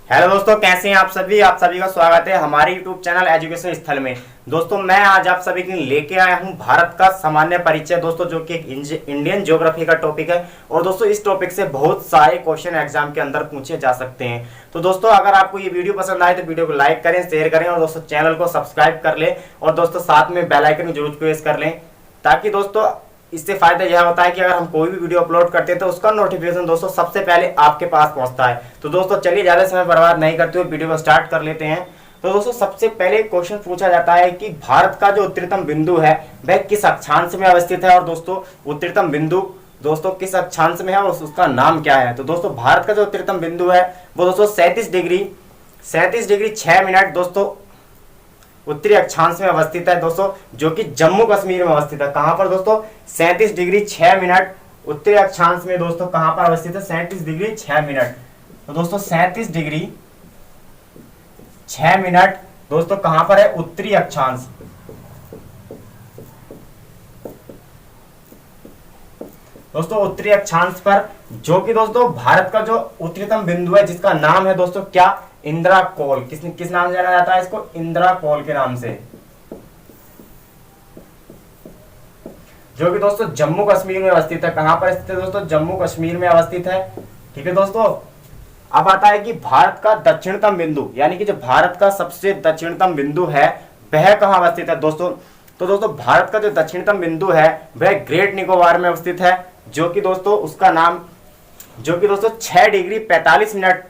Hello दोस्तों, कैसे हैं आप सभी। आप सभी का स्वागत है हमारे यूट्यूब चैनल एजुकेशन स्थल में। दोस्तों मैं आज आप सभी के लिए लेके आया हूं भारत का सामान्य परिचय दोस्तों, जो कि एक इंडियन ज्योग्राफी का टॉपिक है। और दोस्तों इस टॉपिक से बहुत सारे क्वेश्चन एग्जाम के अंदर पूछे जा सकते हैं। तो दोस्तों अगर आपको ये वीडियो पसंद आए तो वीडियो को लाइक करें, शेयर करें और दोस्तों चैनल को सब्सक्राइब कर लें। और दोस्तों साथ में बेल आइकन जरूर प्रेस कर लें, ताकि दोस्तों इससे फायदा यह होता है कि अगर हम कोई भी वीडियो अपलोड करते हैं तो उसका नोटिफिकेशन दोस्तों सबसे पहले आपके पास पहुंचता है। तो दोस्तों चलिए ज्यादा समय बर्बाद नहीं करते हुए वीडियो को स्टार्ट कर लेते हैं। तो दोस्तों सबसे पहले क्वेश्चन पूछा जाता है कि भारत का जो उत्तरतम बिंदु है वह किस अक्षांश में अवस्थित है। और दोस्तों उत्तरतम बिंदु दोस्तों किस अक्षांश में है और उसका नाम क्या है। तो दोस्तों भारत का जो उत्तरतम बिंदु है वो दोस्तों 37 डिग्री 6 मिनट दोस्तों उत्तरी अक्षांश में अवस्थित है दोस्तों, जो कि जम्मू कश्मीर में अवस्थित है। कहां पर दोस्तों? 37 डिग्री 6 मिनट उत्तरी अक्षांश में दोस्तों कहां पर अवस्थित है? 37 डिग्री 6 मिनट। तो दोस्तों 37 डिग्री 6 मिनट दोस्तों कहां पर है? उत्तरी अक्षांश। दोस्तों उत्तरी अक्षांश पर, जो कि दोस्तों भारत का जो उत्तरतम बिंदु है जिसका नाम है दोस्तों क्या? इंदिरा कोल। किस नाम से जाना जाता है इसको? इंदिरा कोल के नाम से, जो कि दोस्तों जम्मू कश्मीर में अवस्थित है। कहां पर स्थित है दोस्तों? जम्मू कश्मीर में अवस्थित है। ठीक है दोस्तों, अब आता है कि भारत का दक्षिणतम बिंदु, यानी कि जो भारत का सबसे दक्षिणतम बिंदु है वह कहां अवस्थित है दोस्तों? तो दोस्तों भारत का जो दक्षिणतम बिंदु है वह ग्रेट निकोबार में अवस्थित है, जो कि दोस्तों उसका नाम, जो कि दोस्तों 6 डिग्री 45 मिनट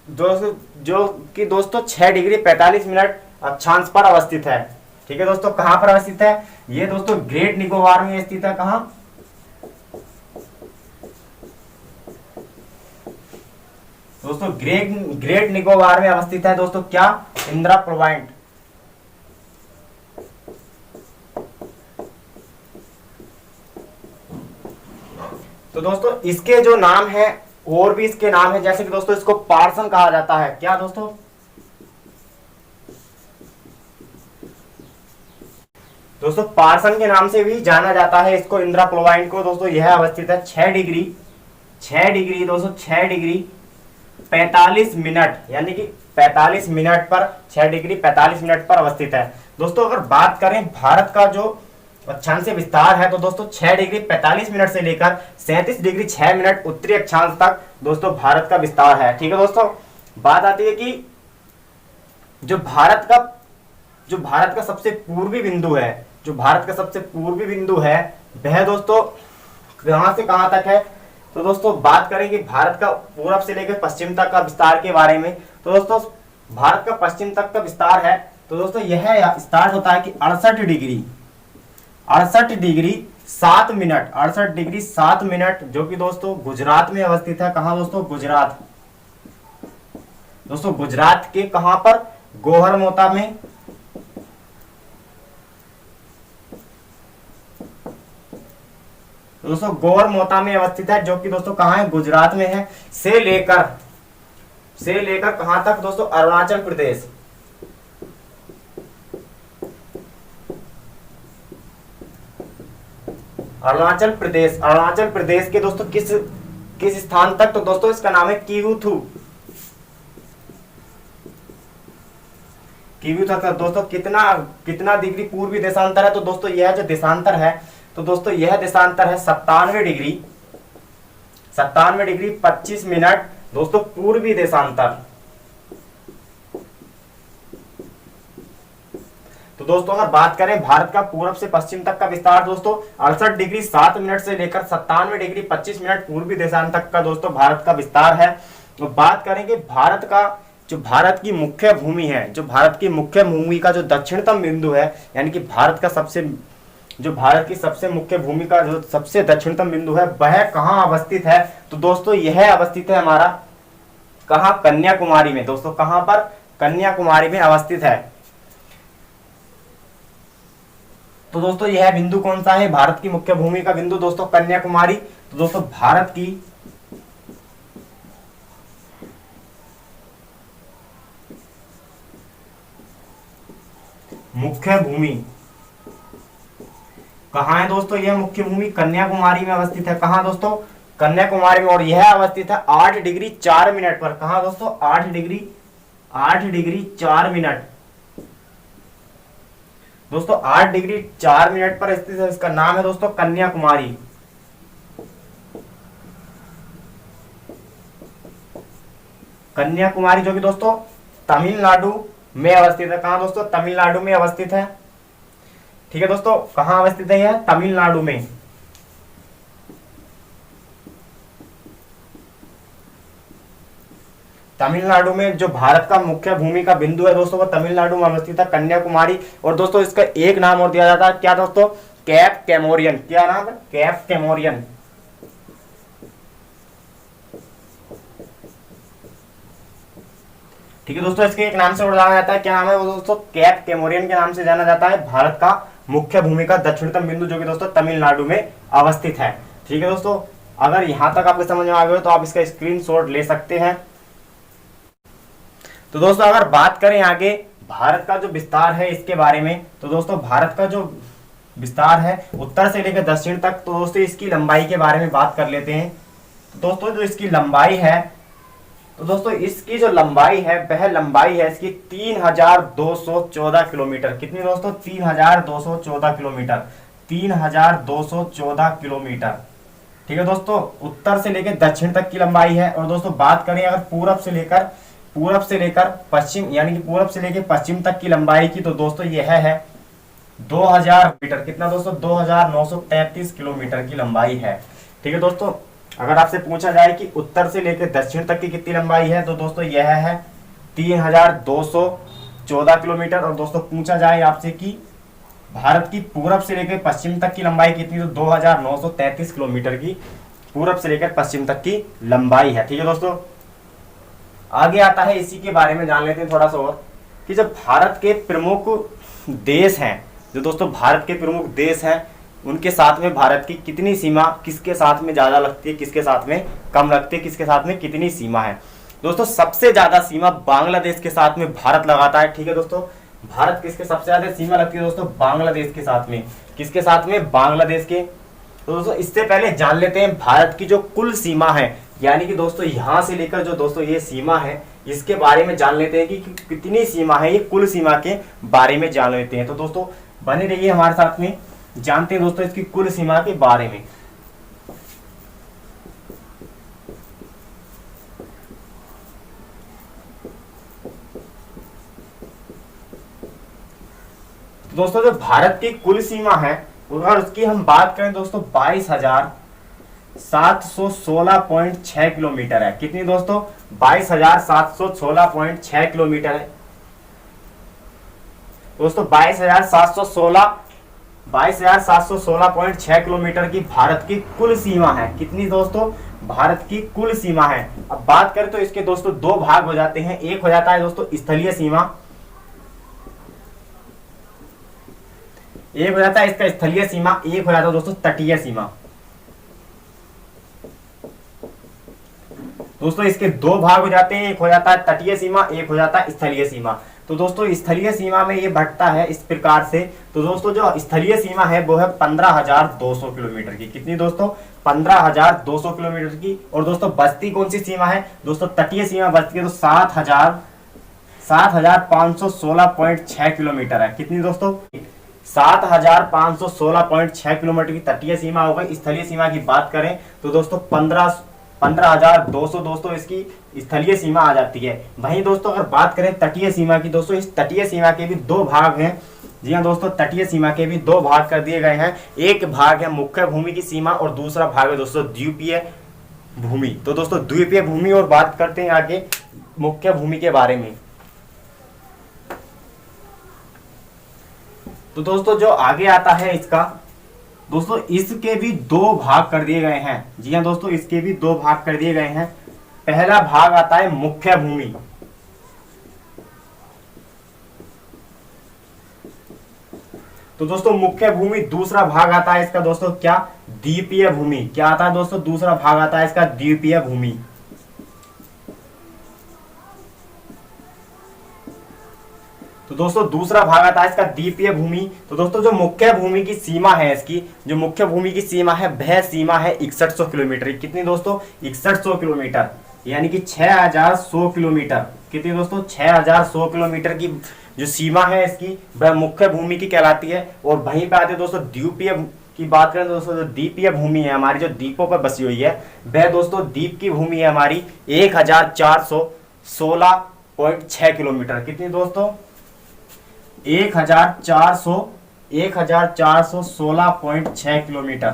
दोस्तों, जो कि दोस्तों 6 डिग्री 45 मिनट अक्षांश पर अवस्थित है। ठीक है दोस्तों, कहां पर अवस्थित है? ये दोस्तों ग्रेट निकोबार में स्थित है। कहां? दोस्तों ग्रेट निकोबार में अवस्थित है दोस्तों क्या? इंदिरा पॉइंट। तो दोस्तों इसके जो नाम है और भी इसके नाम है, जैसे कि दोस्तों इसको पार्सन कहा जाता है। क्या दोस्तों? दोस्तों पार्सन के नाम से भी जाना जाता है इसको, इंदिरा पॉइंट को। दोस्तों यह अवस्थित है 6 डिग्री दोस्तों 6 डिग्री 45 मिनट, यानी कि 45 मिनट पर 6 डिग्री 45 मिनट पर अवस्थित है। दोस्तों अगर बात करें भारत का जो अक्षांश विस्तार है तो दोस्तों 6 डिग्री 45 मिनट से लेकर 37 डिग्री 6 मिनट उत्तरी अक्षांश तक दोस्तों भारत का विस्तार है। ठीक है दोस्तों, बात आती है कि जो भारत का सबसे पूर्वी बिंदु है, वह दोस्तों कहां से कहां तक है। तो दोस्तों बात करें कि भारत का पूरब से लेकर पश्चिम तक का विस्तार के बारे में। तो दोस्तों भारत का पश्चिम तक का विस्तार है तो दोस्तों यह स्टार्ट होता है कि 68 डिग्री 7 मिनट, जो कि दोस्तों गुजरात में अवस्थित है। कहां दोस्तों? गुजरात। दोस्तों गुजरात के कहां पर? गोहरमोता में। दोस्तों गोहरमोता में अवस्थित है, जो कि दोस्तों कहां है? गुजरात में है। से लेकर कहां तक दोस्तों? अरुणाचल प्रदेश। अरुणाचल प्रदेश के दोस्तों किस स्थान तक? तो दोस्तों इसका नाम है किवुथु तक। दोस्तों कितना डिग्री पूर्वी देशांतर है? तो दोस्तों यह जो देशांतर है, तो दोस्तों यह देशांतर है 97 डिग्री 25 मिनट दोस्तों पूर्वी देशांतर। तो दोस्तों अगर बात करें भारत का पूरब से पश्चिम तक का विस्तार दोस्तों 68 डिग्री 7 मिनट से लेकर 97 डिग्री 25 मिनट पूर्वी देशांतर तक का दोस्तों भारत का विस्तार है। तो बात करेंगे भारत की मुख्य भूमि है, जो भारत की मुख्य भूमि का जो दक्षिणतम बिंदु है, यानी कि भारत की सबसे मुख्य भूमि का जो सबसे दक्षिणतम बिंदु है वह कहां अवस्थित है। तो दोस्तों यह अवस्थित है हमारा कहां? कन्याकुमारी में। दोस्तों कहां पर? कन्याकुमारी में अवस्थित है। तो दोस्तों यह बिंदु कौन सा है? भारत की मुख्य भूमि का बिंदु दोस्तों कन्याकुमारी। तो दोस्तों भारत की मुख्य भूमि कहाँ है दोस्तों? यह मुख्य भूमि कन्याकुमारी में अवस्थित है। कहाँ दोस्तों? कन्याकुमारी में, और यह अवस्थित है 8 डिग्री 4 मिनट पर। कहा दोस्तों? 8 डिग्री 4 मिनट। दोस्तों 8 डिग्री 4 मिनट पर स्थित है। इसका नाम है दोस्तों कन्याकुमारी। कन्याकुमारी जो कि दोस्तों तमिलनाडु में अवस्थित है। कहां दोस्तों? तमिलनाडु में अवस्थित है। ठीक है दोस्तों, कहां अवस्थित है यह? तमिलनाडु में। तमिलनाडु में जो भारत का मुख्य भूमि का बिंदु है दोस्तों, वो तमिलनाडु में अवस्थित है, कन्याकुमारी। और दोस्तों इसका एक नाम और दिया जाता है, क्या दोस्तों? कैप कैमोरियन। क्या नाम है? कैप कैमोरियन। ठीक है दोस्तों, इसके एक नाम से और जाना जाता है। क्या नाम है वो दोस्तों? कैप कैमोरियन के नाम से जाना जाता है। भारत का मुख्य भूमि का दक्षिणतम बिंदु जो कि दोस्तों तमिलनाडु में अवस्थित है। ठीक है दोस्तों, अगर यहां तक आपको समझ में आ गया तो आप इसका स्क्रीनशॉट ले सकते हैं। तो दोस्तों अगर बात करें आगे भारत का जो विस्तार है इसके बारे में, तो दोस्तों भारत का जो विस्तार है उत्तर से लेकर दक्षिण तक, तो दोस्तों इसकी लंबाई के बारे में बात कर लेते हैं। तो दोस्तों जो इसकी लंबाई है, तो दोस्तों इसकी जो लंबाई है वह लंबाई है इसकी 3214 किलोमीटर। कितनी दोस्तों? 3214 किलोमीटर। 3214 किलोमीटर। ठीक है दोस्तों, उत्तर से लेकर दक्षिण तक की लंबाई है। और दोस्तों बात करें अगर पूरब से लेकर पश्चिम, यानी कि पूरब से लेकर पश्चिम तक की लंबाई की, तो दोस्तों यह है 2000 मीटर। कितना दोस्तों? 2933 किलोमीटर की लंबाई है। ठीक है दोस्तों, अगर आपसे पूछा जाए कि उत्तर से लेकर दक्षिण तक की कितनी लंबाई है, तो दोस्तों यह है 3214 किलोमीटर। और दोस्तों पूछा जाए आपसे कि भारत की पूरब से लेकर पश्चिम तक की लंबाई कितनी, तो 2933 किलोमीटर की पूरब से लेकर पश्चिम तक की लंबाई है। ठीक है दोस्तों, आगे आता है इसी के बारे में जान लेते हैं थोड़ा सा और, कि जब भारत के प्रमुख देश हैं, जो दोस्तों भारत के प्रमुख देश हैं, उनके साथ में भारत की कितनी सीमा, किसके साथ में ज्यादा लगती है, किसके साथ में कम लगती है, किसके साथ में कितनी सीमा है। दोस्तों सबसे ज्यादा सीमा बांग्लादेश के साथ में भारत लगाता है। ठीक है दोस्तों, भारत किसके सबसे ज्यादा सीमा लगती है दोस्तों? बांग्लादेश के साथ में। किसके साथ में? बांग्लादेश के। तो दोस्तों इससे पहले जान लेते हैं भारत की जो कुल सीमा है, यानी कि दोस्तों यहां से लेकर जो दोस्तों ये सीमा है, इसके बारे में जान लेते हैं कि कितनी सीमा है, ये कुल सीमा के बारे में जान लेते हैं। तो दोस्तों बने रहिए हमारे साथ में, जानते हैं दोस्तों इसकी कुल सीमा के बारे में। तो दोस्तों जो भारत की कुल सीमा है, अगर उसकी हम बात करें दोस्तों 22,716.6 किलोमीटर है। कितनी दोस्तों? 22,716.6 किलोमीटर है दोस्तों। 22,716.6 किलोमीटर की भारत की कुल सीमा है। कितनी दोस्तों? भारत की कुल सीमा है। अब बात करें तो इसके दोस्तों दो भाग हो जाते हैं। एक हो जाता है दोस्तों स्थलीय सीमा, एक हो जाता है इसका स्थलीय सीमा, एक हो जाता है दोस्तों तटीय सीमा। दोस्तों इसके दो भाग हो जाते हैं, एक हो जाता है तटीय सीमा, एक हो जाता है स्थलीय सीमा। तो दोस्तों स्थलीय सीमा में ये बढ़ता है इस प्रकार से। तो दोस्तों जो स्थलीय सीमा है वो है 15,200 किलोमीटर की। कितनी दोस्तों? 15,200 किलोमीटर की। और दोस्तों बस्ती कौन सी सीमा है दोस्तों? तटीय सीमा बस्ती है तो 7,516.6 किलोमीटर है। कितनी दोस्तों? 7,516.6 किलोमीटर की तटीय सीमा हो गई। स्थलीय सीमा की बात करें तो दोस्तों 15,200 दोस्तों इसकी स्थलीय सीमा आ जाती है। वहीं दोस्तों अगर बात करें तटीय सीमा की, दोस्तों इस तटीय सीमा के भी दो भाग हैं। जी हाँ दोस्तों, तटीय सीमा के भी दो भाग कर दिए गए हैं। एक भाग है मुख्य भूमि की सीमा और दूसरा भाग है दोस्तों द्वीपीय भूमि। तो दोस्तों द्वीपीय भूमि और बात करते हैं आगे मुख्य भूमि के बारे में। तो दोस्तों जो आगे आता है इसका, दोस्तों इसके भी दो भाग कर दिए गए हैं। जी हाँ दोस्तों, इसके भी दो भाग कर दिए गए हैं। पहला भाग आता है मुख्य भूमि, तो दोस्तों मुख्य भूमि। दूसरा भाग आता है इसका दोस्तों क्या? द्वीपीय भूमि। क्या आता है दोस्तों? दूसरा भाग आता है इसका द्वीपीय भूमि। तो दोस्तों दूसरा भाग आता है इसका द्वीपीय भूमि। तो दोस्तों जो मुख्य भूमि की सीमा है, इसकी जो मुख्य भूमि की सीमा है वह सीमा है 6100 किलोमीटर। कितनी दोस्तों? 6100 किलोमीटर, यानी कि 6100 किलोमीटर। कितनी दोस्तों? 6100 किलोमीटर की जो सीमा है इसकी वह मुख्य भूमि की कहलाती है। और वहीं पे आते हैं दोस्तों द्वीपीय की बात करें तो दोस्तों जो द्वीपीय भूमि है हमारी, जो द्वीपों पर बसी हुई है, वह दोस्तों द्वीप की भूमि है हमारी 1416.6 किलोमीटर। कितनी दोस्तों? 1416.6 किलोमीटर।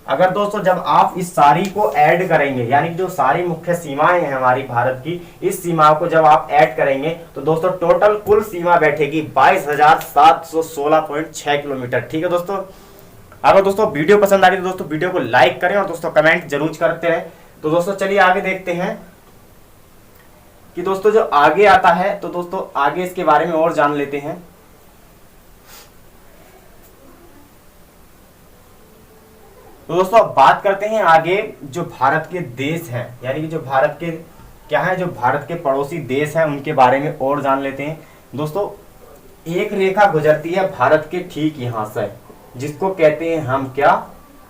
अगर दोस्तों जब आप इस सारी को ऐड करेंगे, यानी कि जो सारी मुख्य सीमाएं हैं हमारी भारत की, इस सीमा को जब आप ऐड करेंगे तो दोस्तों टोटल कुल सीमा बैठेगी 22,716.6 किलोमीटर। ठीक है दोस्तों। अगर दोस्तों वीडियो पसंद आ रही है तो दोस्तों वीडियो को लाइक करें और दोस्तों कमेंट जरूर करते रहें। तो दोस्तों चलिए आगे देखते हैं कि दोस्तों जो आगे आता है, तो दोस्तों आगे इसके बारे में और जान लेते हैं। तो दोस्तों अब बात करते हैं आगे जो भारत के देश हैं, यानी कि जो भारत के क्या है, जो भारत के पड़ोसी देश हैं उनके बारे में और जान लेते हैं। दोस्तों एक रेखा गुजरती है भारत के ठीक यहां से, जिसको कहते हैं हम क्या?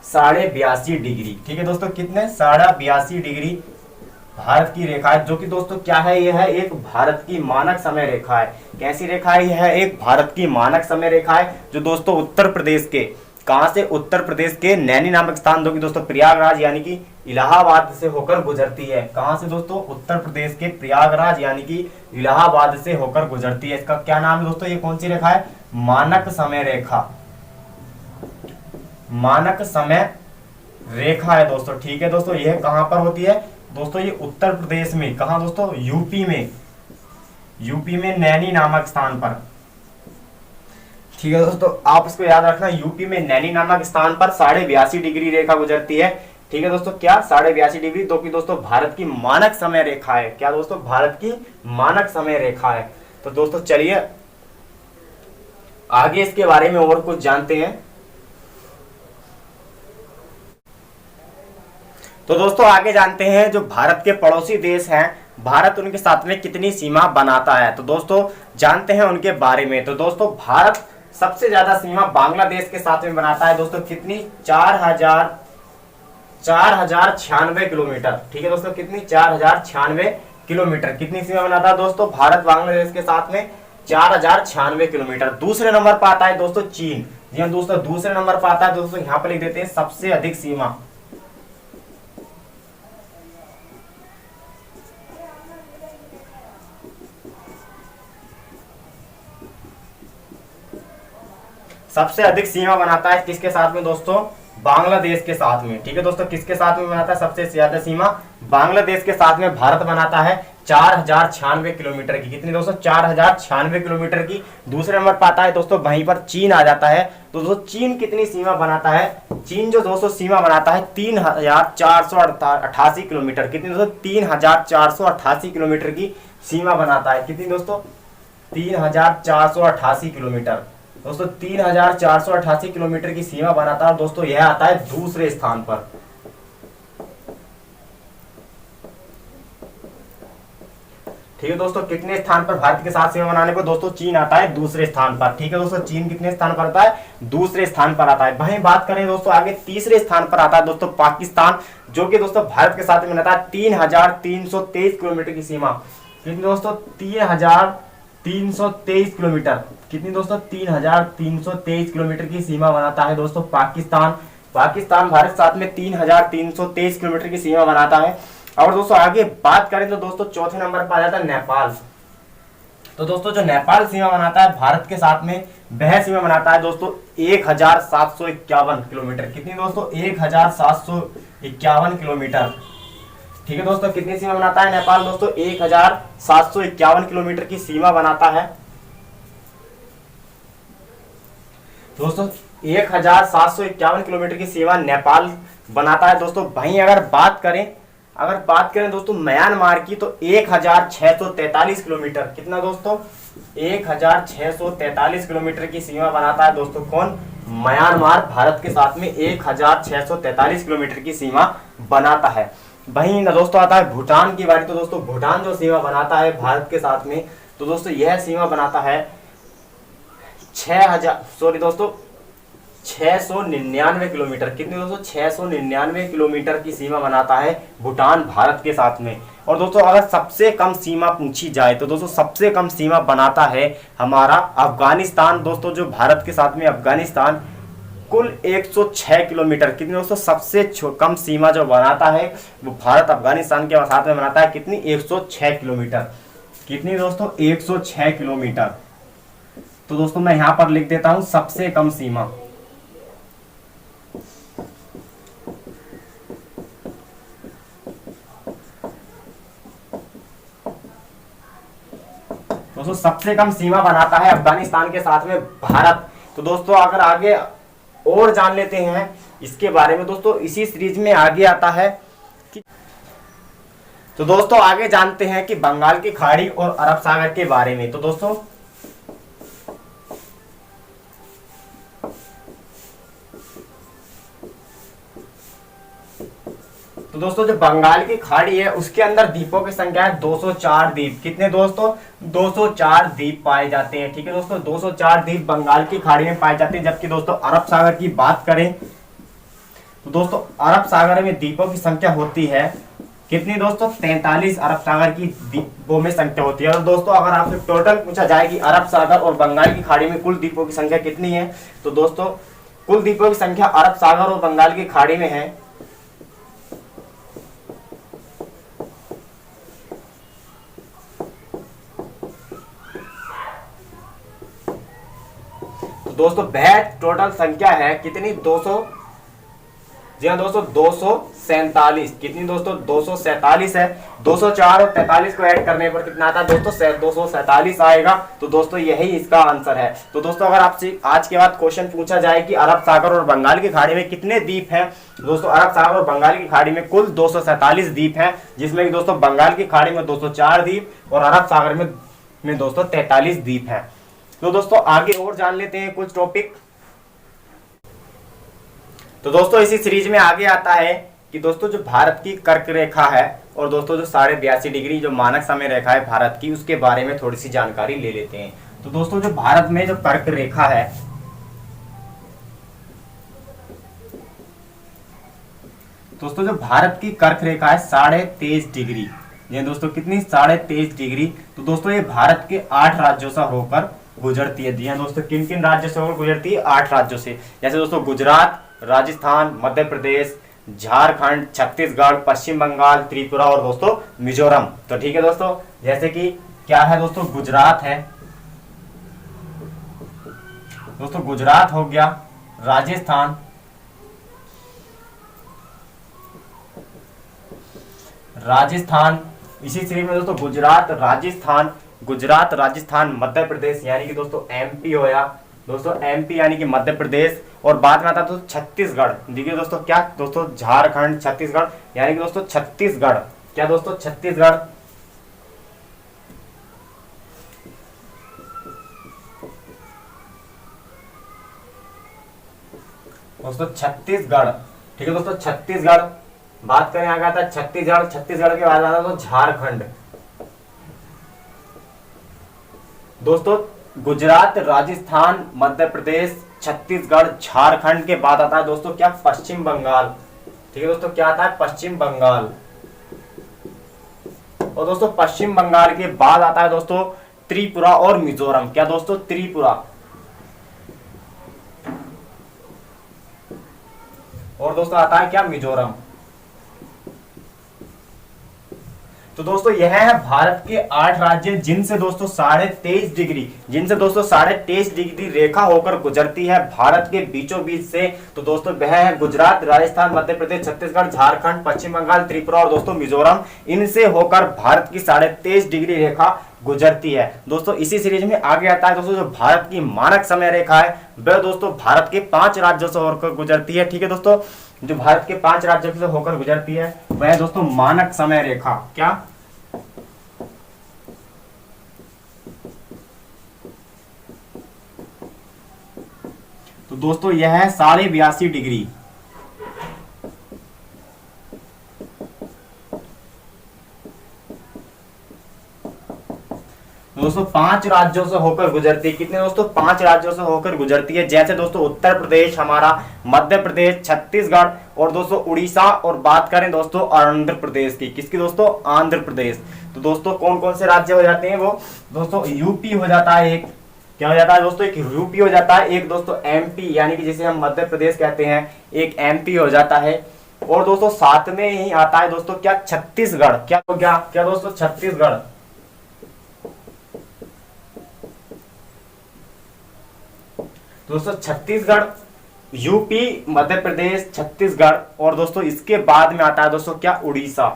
82.5 डिग्री। ठीक है दोस्तों, कितने? 82.5 डिग्री भारत की रेखा है, जो कि दोस्तों क्या है? यह है एक भारत की मानक समय रेखा है। कैसी रेखा है? यह है एक भारत की मानक समय रेखा है, जो दोस्तों उत्तर प्रदेश के, कहां से? उत्तर प्रदेश के नैनी नामक स्थान, जो कि दोस्तों प्रयागराज यानी कि इलाहाबाद से होकर गुजरती है। कहां से दोस्तों? उत्तर प्रदेश के प्रयागराज यानी कि इलाहाबाद से होकर गुजरती है। इसका क्या नाम है दोस्तों? ये कौन सी रेखा है? मानक समय रेखा। मानक समय रेखा है दोस्तों। ठीक है दोस्तों, यह कहां पर होती है दोस्तों? ये उत्तर प्रदेश में। कहां दोस्तों? यूपी में। यूपी में नैनी नामक स्थान पर। ठीक है दोस्तों, आप इसको याद रखना, यूपी में नैनी नामक स्थान पर 82.5 डिग्री रेखा गुजरती है। ठीक है दोस्तों, क्या? 82.5 डिग्री, जो कि दोस्तों भारत की मानक समय रेखा है। क्या दोस्तों? भारत की मानक समय रेखा है। तो दोस्तों चलिए आगे इसके बारे में और कुछ जानते हैं। तो दोस्तों आगे जानते हैं जो भारत के पड़ोसी देश हैं, भारत उनके साथ में कितनी सीमा बनाता है। तो दोस्तों जानते हैं उनके बारे में। तो दोस्तों भारत सबसे ज्यादा सीमा बांग्लादेश के साथ में बनाता है दोस्तों। कितनी? 4096 किलोमीटर। ठीक है दोस्तों, कितनी? 4096 किलोमीटर। कितनी सीमा बनाता है दोस्तों भारत बांग्लादेश के साथ में? 4096 किलोमीटर। दूसरे नंबर पर आता है दोस्तों चीन। जी हाँ दोस्तों, दूसरे नंबर पर आता है दोस्तों, यहाँ पर लिख देते हैं सबसे अधिक सीमा। सबसे अधिक सीमा बनाता है किसके साथ में दोस्तों? बांग्लादेश के साथ में। ठीक है दोस्तों, किसके साथ में बनाता है सबसे ज्यादा सीमा? बांग्लादेश के साथ में भारत बनाता है 4096 किलोमीटर की। कितनी दोस्तों? 4096 किलोमीटर की। दूसरे नंबर पर आता है दोस्तों, वहीं पर चीन आ जाता है। तो दोस्तों चीन कितनी सीमा बनाता है? चीन जो दोस्तों सीमा बनाता है 3488 किलोमीटर। कितनी दोस्तों? 3488 किलोमीटर की सीमा बनाता है। कितनी दोस्तों? 3488 किलोमीटर। दोस्तों 3488 किलोमीटर की सीमा बनाता है। दोस्तों यह आता है दूसरे स्थान पर। ठीक है दोस्तों, कितने स्थान पर भारत के साथ सीमा बनाने पर? दोस्तों चीन आता है दूसरे स्थान पर। ठीक है दोस्तों, चीन कितने स्थान पर आता है? दूसरे स्थान पर आता है। वहीं बात करें दोस्तों आगे, तीसरे स्थान पर आता है दोस्तों पाकिस्तान, जो कि दोस्तों भारत के साथ में बनाता है 3323 किलोमीटर की सीमा। कितनी दोस्तों? 3323 किलोमीटर। कितनी दोस्तों? 3323 किलोमीटर की सीमा बनाता है दोस्तों पाकिस्तान। पाकिस्तान भारत के साथ में 3323 किलोमीटर की सीमा बनाता है। और दोस्तों आगे बात करें तो दोस्तों चौथे नंबर पर आ जाता है नेपाल। तो दोस्तों जो नेपाल सीमा बनाता है भारत के साथ में, वह सीमा बनाता है दोस्तों 1751 किलोमीटर। कितनी दोस्तों? 1751 किलोमीटर। ठीक है दोस्तों, कितनी सीमा बनाता है नेपाल? दोस्तों 1751 किलोमीटर की सीमा बनाता है। दोस्तों 1751 किलोमीटर की सीमा नेपाल बनाता है दोस्तों। वहीं अगर बात करें दोस्तों म्यांमार की, तो 1643 किलोमीटर। कितना दोस्तों? 1643 किलोमीटर की सीमा बनाता है दोस्तों कौन? म्यांमार भारत के साथ में 1643 किलोमीटर की सीमा बनाता है। वहीं दोस्तों आता है भूटान की बारी। तो दोस्तों भूटान जो सीमा बनाता है भारत के साथ में, तो दोस्तों यह सीमा बनाता है 699 किलोमीटर। कितनी दोस्तों? 699 किलोमीटर की सीमा बनाता है भूटान भारत के साथ में। और दोस्तों अगर सबसे कम सीमा पूछी जाए तो दोस्तों सबसे कम सीमा बनाता है हमारा अफगानिस्तान। दोस्तों जो भारत के साथ में अफगानिस्तान कुल 106 किलोमीटर। कितनी दोस्तों? सबसे कम सीमा जो बनाता है वो भारत अफगानिस्तान के साथ में बनाता है कितनी? 106 किलोमीटर। कितनी दोस्तों? 106 किलोमीटर। तो दोस्तों मैं यहां पर लिख देता हूं सबसे कम सीमा। दोस्तों सबसे कम सीमा बनाता है अफगानिस्तान के साथ में भारत। तो दोस्तों अगर आगे और जान लेते हैं इसके बारे में, दोस्तों इसी सीरीज में आगे आता है कि तो दोस्तों आगे जानते हैं कि बंगाल की खाड़ी और अरब सागर के बारे में। तो दोस्तों जो बंगाल की खाड़ी है उसके अंदर द्वीपों की संख्या है 204 द्वीप। कितने दोस्तों? 204 द्वीप पाए जाते हैं। ठीक है दोस्तों, 204 द्वीप बंगाल की खाड़ी में पाए जाते हैं। जबकि दोस्तों अरब सागर की बात करें तो दोस्तों अरब सागर में द्वीपों की संख्या होती है कितनी दोस्तों? 43 अरब सागर की द्वीपों में संख्या होती है। और दोस्तों अगर आपसे टोटल पूछा जाए कि अरब सागर और बंगाल की खाड़ी में कुल द्वीपों की संख्या कितनी है, तो दोस्तों कुल द्वीपों की संख्या अरब सागर और बंगाल की खाड़ी में है दोस्तों वह टोटल संख्या है कितनी? 200। जी हाँ दोस्तों 247। कितनी दोस्तों? 247 है। 204 और 43 को ऐड करने पर कितना आता है दोस्तों? 247 आएगा। तो दोस्तों यही इसका आंसर है। तो दोस्तों अगर आपसे आज के बाद क्वेश्चन पूछा जाए कि अरब सागर और बंगाल की खाड़ी में कितने द्वीप हैं, दोस्तों अरब सागर और बंगाल की खाड़ी में कुल 247 द्वीप हैं, जिसमें कि दोस्तों बंगाल की खाड़ी में 204 द्वीप और अरब सागर में दोस्तों 43 द्वीप हैं। तो दोस्तों आगे और जान लेते हैं कुछ टॉपिक। तो दोस्तों इसी सीरीज में आगे आता है कि दोस्तों जो भारत की कर्क रेखा है और दोस्तों जो 82.5 डिग्री जो मानक समय रेखा है भारत की, उसके बारे में थोड़ी सी जानकारी ले लेते हैं। तो दोस्तों जो भारत में जो कर्क रेखा है, दोस्तों जो भारत की कर्क रेखा है 23.5 डिग्री। ये दोस्तों कितनी? 23.5 डिग्री। तो दोस्तों ये भारत के 8 राज्यों से होकर गुजरती है। जी हाँ दोस्तों, किन किन राज्यों से होकर गुजरती है? 8 राज्यों से। जैसे दोस्तों गुजरात, राजस्थान, मध्य प्रदेश, झारखंड, छत्तीसगढ़, पश्चिम बंगाल, त्रिपुरा और दोस्तों मिजोरम। तो ठीक है दोस्तों, जैसे कि क्या है दोस्तों? गुजरात है दोस्तों, गुजरात हो गया, राजस्थान इसी सीरीज में दोस्तों गुजरात, राजस्थान, मध्य प्रदेश यानी कि दोस्तों एमपी होया दोस्तों, एमपी यानी कि मध्य प्रदेश। और बाद में आता है दोस्तों छत्तीसगढ़। देखिए दोस्तों क्या दोस्तों? झारखंड, छत्तीसगढ़ यानी कि दोस्तों छत्तीसगढ़। क्या दोस्तों? छत्तीसगढ़। दोस्तों छत्तीसगढ़। ठीक है दोस्तों, छत्तीसगढ़। बात करें आगे आता है छत्तीसगढ़। छत्तीसगढ़ के बाद आता है तो झारखंड। दोस्तों गुजरात, राजस्थान, मध्य प्रदेश, छत्तीसगढ़, झारखंड के बाद आता है दोस्तों क्या? पश्चिम बंगाल। ठीक है दोस्तों, क्या आता है? पश्चिम बंगाल। और दोस्तों पश्चिम बंगाल के बाद आता है दोस्तों त्रिपुरा और मिजोरम। क्या दोस्तों? त्रिपुरा। और दोस्तों आता है क्या? मिजोरम। तो दोस्तों यह है भारत के 8 राज्य जिनसे दोस्तों 23.5 डिग्री रेखा होकर गुजरती है भारत के बीचों बीच से। तो दोस्तों वह है गुजरात, राजस्थान, मध्य प्रदेश, छत्तीसगढ़, झारखंड, पश्चिम बंगाल, त्रिपुरा और दोस्तों मिजोरम। इनसे होकर भारत की 23.5 डिग्री रेखा गुजरती है। दोस्तों इसी सीरीज में आगे आता है दोस्तों जो भारत की मानक समय रेखा है वह दोस्तों भारत के 5 राज्यों से होकर गुजरती है। ठीक है दोस्तों, जो भारत के 5 राज्यों से होकर गुजरती है वह दोस्तों मानक समय रेखा। क्या? तो दोस्तों यह है 82.5 डिग्री। तो दोस्तों 5 राज्यों से होकर गुजरती है। कितने दोस्तों? 5 राज्यों से होकर गुजरती है। जैसे दोस्तों उत्तर प्रदेश हमारा, मध्य प्रदेश, छत्तीसगढ़ और दोस्तों उड़ीसा, और बात करें दोस्तों आंध्र प्रदेश की। किसकी दोस्तों? आंध्र प्रदेश। तो दोस्तों कौन कौन से राज्य हो जाते हैं? वो दोस्तों यूपी हो जाता है एक, क्या हो जाता है दोस्तों? एक यूपी हो जाता है, एक दोस्तों एमपी यानी कि जिसे हम मध्य प्रदेश कहते हैं, एक एमपी हो जाता है, और दोस्तों साथ में ही आता है दोस्तों क्या? छत्तीसगढ़। क्या हो गया? क्या दोस्तों? छत्तीसगढ़। दोस्तों छत्तीसगढ़, यूपी, मध्य प्रदेश, छत्तीसगढ़, और दोस्तों इसके बाद में आता है दोस्तों क्या? उड़ीसा।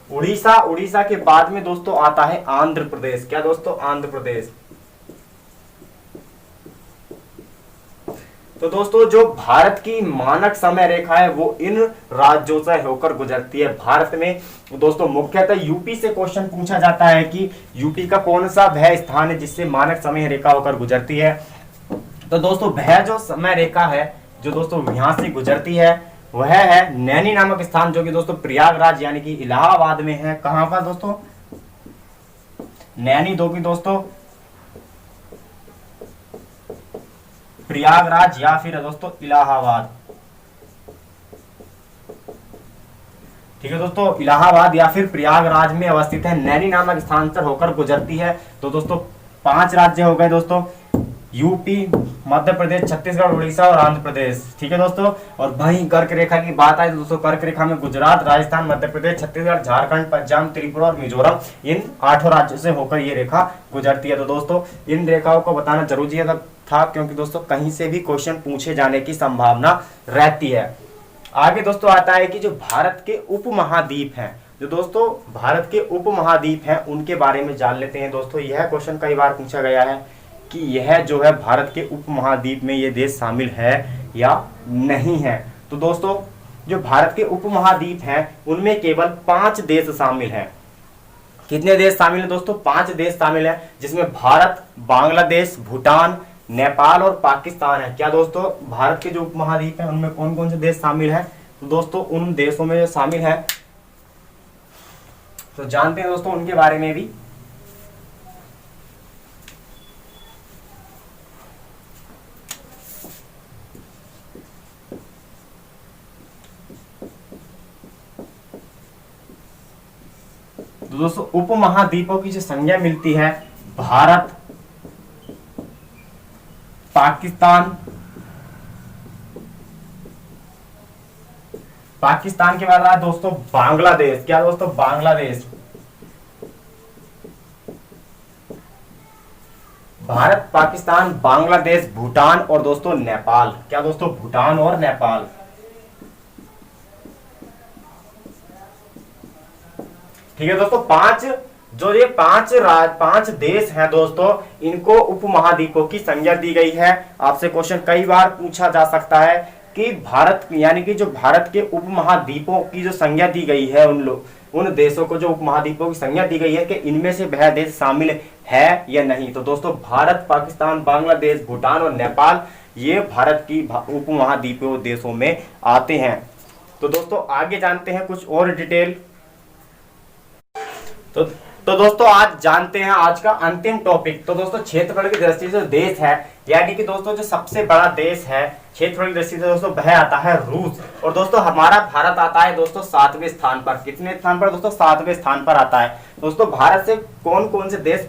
उड़ीसा, उड़ीसा के बाद में दोस्तों आता है आंध्र प्रदेश। क्या दोस्तों? आंध्र प्रदेश। तो दोस्तों जो भारत की मानक समय रेखा है वो इन राज्यों से होकर गुजरती है। भारत में दोस्तों मुख्यतः यूपी से क्वेश्चन पूछा जाता है कि यूपी का कौन सा वह स्थान है जिससे मानक समय रेखा होकर गुजरती है। तो दोस्तों वह जो समय रेखा है जो दोस्तों यहां से गुजरती है वह है नैनी नामक स्थान, जो कि दोस्तों प्रयागराज यानी कि इलाहाबाद में है। कहां पर दोस्तों? नैनी दो की दोस्तों प्रयागराज या फिर दोस्तों इलाहाबाद। ठीक है दोस्तों, इलाहाबाद या फिर प्रयागराज में अवस्थित है। नैनी नामक स्थान पर होकर गुजरती है। तो दोस्तों 5 राज्य हो गए दोस्तों, यूपी, मध्य प्रदेश, छत्तीसगढ़, उड़ीसा और आंध्र प्रदेश। ठीक है दोस्तों, और वहीं कर्क रेखा की बात आए तो दोस्तों कर्क रेखा में गुजरात, राजस्थान, मध्य प्रदेश, छत्तीसगढ़, झारखंड, पंजाब, त्रिपुरा और मिजोरम, इन 8 राज्यों से होकर ये रेखा गुजरती है। तो दोस्तों इन रेखाओं को बताना जरूरी था क्योंकि दोस्तों कहीं से भी क्वेश्चन पूछे जाने की संभावना रहती है। आगे दोस्तों आता है कि जो भारत के उपमहाद्वीप हैं, जो दोस्तों भारत के उपमहाद्वीप हैं उनके बारे में जान लेते हैं। दोस्तों यह क्वेश्चन कई बार पूछा गया है कि यह जो है भारत के उपमहाद्वीप में ये देश शामिल है या नहीं है। तो दोस्तों जो भारत के उपमहाद्वीप हैं उनमें केवल 5 देश शामिल हैं। कितने देश शामिल हैं दोस्तों? 5 देश शामिल हैं, जिसमें भारत, बांग्लादेश, भूटान, नेपाल और पाकिस्तान है। क्या दोस्तों? भारत के जो उपमहाद्वीप हैं उनमें कौन कौन से देश शामिल हैं? तो दोस्तों उन देशों में जो शामिल है तो जानते हैं दोस्तों उनके बारे में भी। तो दोस्तों उपमहाद्वीपों की जो संज्ञा मिलती है भारत, पाकिस्तान के बाद आता है दोस्तों बांग्लादेश। क्या दोस्तों? बांग्लादेश। भारत, पाकिस्तान, बांग्लादेश, भूटान और दोस्तों नेपाल। क्या दोस्तों? भूटान और नेपाल। ठीक है दोस्तों, 5 देश हैं दोस्तों, इनको उपमहाद्वीपों की संज्ञा दी गई है। आपसे क्वेश्चन कई बार पूछा जा सकता है कि भारत यानी कि जो भारत के उपमहाद्वीपों की जो संज्ञा दी गई है उन देशों को जो उपमहाद्वीपों की संज्ञा दी गई है कि इनमें से वह देश शामिल है या नहीं। तो दोस्तों भारत, पाकिस्तान, बांग्लादेश, भूटान और नेपाल ये भारत की उपमहाद्वीपीय देशों में आते हैं। तो दोस्तों आगे जानते हैं कुछ और डिटेल। तो दोस्तों आज जानते हैं आज का अंतिम टॉपिक। तो दोस्तों क्षेत्रफल की दृष्टि से देश है यानी कि दोस्तों जो सबसे बड़ा देश है क्षेत्रफल की दृष्टि से दोस्तों वह आता है रूस। और दोस्तों हमारा भारत आता है दोस्तों 7वें स्थान पर। कितने स्थान पर दोस्तों? 7वें स्थान पर आता है। दोस्तों भारत से कौन कौन से देश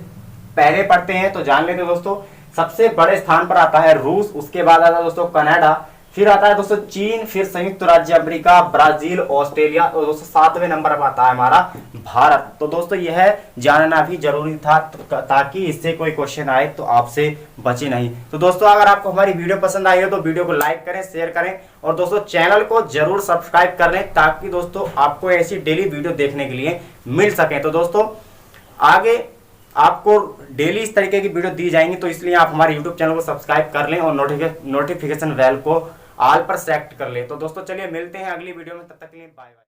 पहले पड़ते हैं तो जान लेते हैं दोस्तों। सबसे बड़े स्थान पर आता है रूस, उसके बाद आता है दोस्तों कनाडा, फिर आता है दोस्तों चीन, फिर संयुक्त राज्य अमेरिका, ब्राजील, ऑस्ट्रेलिया, और दोस्तों 7वें नंबर पर आता है हमारा भारत। तो दोस्तों यह जानना भी जरूरी था ताकि इससे कोई क्वेश्चन आए तो आपसे बचे नहीं। तो दोस्तों अगर आपको हमारी वीडियो पसंद आई हो तो वीडियो को लाइक करें, शेयर करें और दोस्तों चैनल को जरूर सब्सक्राइब कर लें ताकि दोस्तों आपको ऐसी डेली वीडियो देखने के लिए मिल सके। तो दोस्तों आगे आपको डेली इस तरीके की वीडियो दी जाएंगी, तो इसलिए आप हमारे यूट्यूब चैनल को सब्सक्राइब कर लें और नोटिफिकेशन बेल को ऑल पर सेलेक्ट कर लें। तो दोस्तों चलिए मिलते हैं अगली वीडियो में, तब तक के लिए बाय बाय।